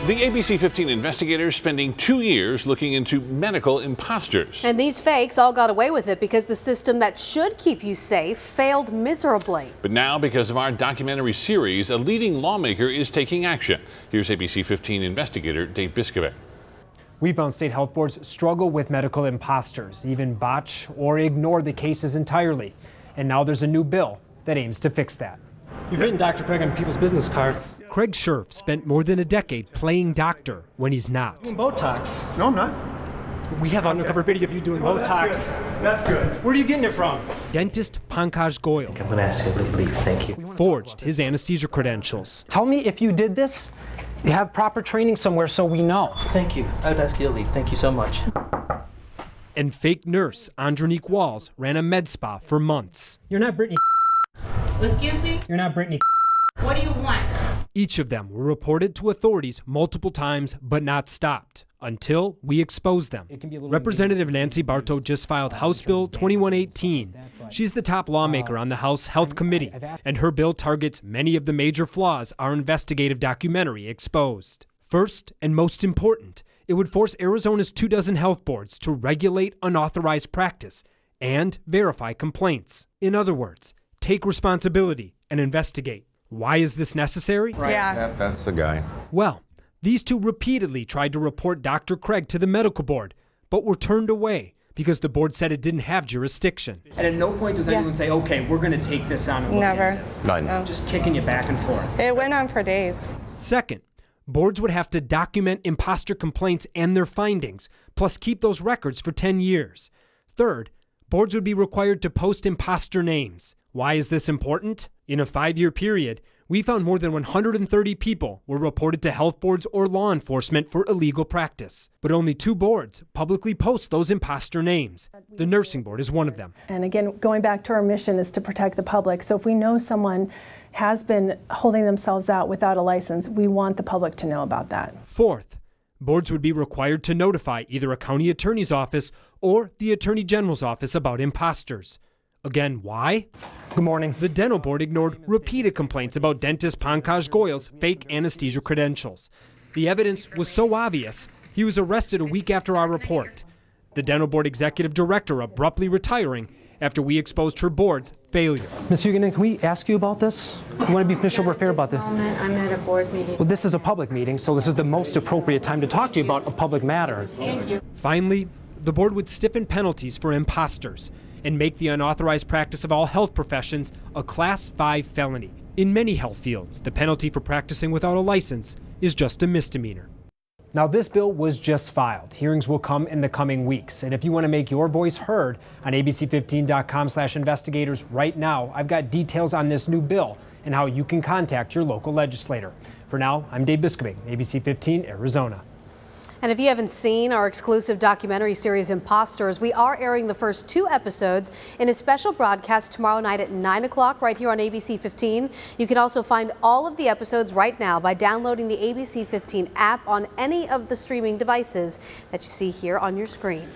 The ABC15 investigators spending 2 years looking into medical imposters. And these fakes all got away with it because the system that should keep you safe failed miserably. But now, because of our documentary series, a leading lawmaker is taking action. Here's ABC15 investigator Dave Biscovic. We found state health boards struggle with medical imposters, even botch or ignore the cases entirely. And now there's a new bill that aims to fix that. You've written Dr. Craig on people's business cards. Craig Scherf spent more than a decade playing doctor when he's not. Doing Botox. No, I'm not. We have undercover video of you doing Botox. That's good. Where are you getting it from? Dentist Pankaj Goyal I'm going to ask you to leave, thank you. forged his anesthesia credentials. Tell me if you did this, you have proper training somewhere so we know. Thank you. I would ask you to leave. Thank you so much. And fake nurse Andronique Walls ran a med spa for months. You're not Brittany. Excuse me? You're not Brittany. What do you want? Each of them were reported to authorities multiple times but not stopped until we exposed them. Representative Nancy Bartow just filed House Bill 2118. She's the top lawmaker on the House Health Committee, and her bill targets many of the major flaws our investigative documentary exposed. First and most important, it would force Arizona's 24 health boards to regulate unauthorized practice and verify complaints. In other words, take responsibility and investigate. Why is this necessary? Yeah, that's the guy. Well, these two repeatedly tried to report Dr. Craig to the medical board, but were turned away because the board said it didn't have jurisdiction. And at no point does anyone say, okay, we're going to take this on and look into this. None. Just kicking you back and forth. It went on for days. Second, boards would have to document imposter complaints and their findings, plus keep those records for 10 years. Third, boards would be required to post imposter names. Why is this important? In a 5-year period, we found more than 130 people were reported to health boards or law enforcement for illegal practice. But only 2 boards publicly post those imposter names. The nursing board is one of them. And again, going back to our mission is to protect the public. So if we know someone has been holding themselves out without a license, we want the public to know about that. Fourth, boards would be required to notify either a county attorney's office or the attorney general's office about imposters. Again, why? Good morning. The dental board ignored repeated complaints about dentist Pankaj Goyal's fake anesthesia credentials. The evidence was so obvious, he was arrested a week after our report. The dental board executive director abruptly retiring after we exposed her board's failure. Ms. Huguenin, can we ask you about this? You want to be official fair about this? I'm at a board meeting. Well, this is a public meeting, so this is the most appropriate time to talk to you about a public matter. Thank you. Finally, the board would stiffen penalties for imposters and make the unauthorized practice of all health professions a Class 5 felony. In many health fields, the penalty for practicing without a license is just a misdemeanor. Now, this bill was just filed. Hearings will come in the coming weeks. And if you want to make your voice heard on abc15.com/investigators right now, I've got details on this new bill and how you can contact your local legislator. For now, I'm Dave Biscovic, ABC 15, Arizona. And if you haven't seen our exclusive documentary series Impostors, we are airing the first 2 episodes in a special broadcast tomorrow night at 9 o'clock right here on ABC 15. You can also find all of the episodes right now by downloading the ABC 15 app on any of the streaming devices that you see here on your screen.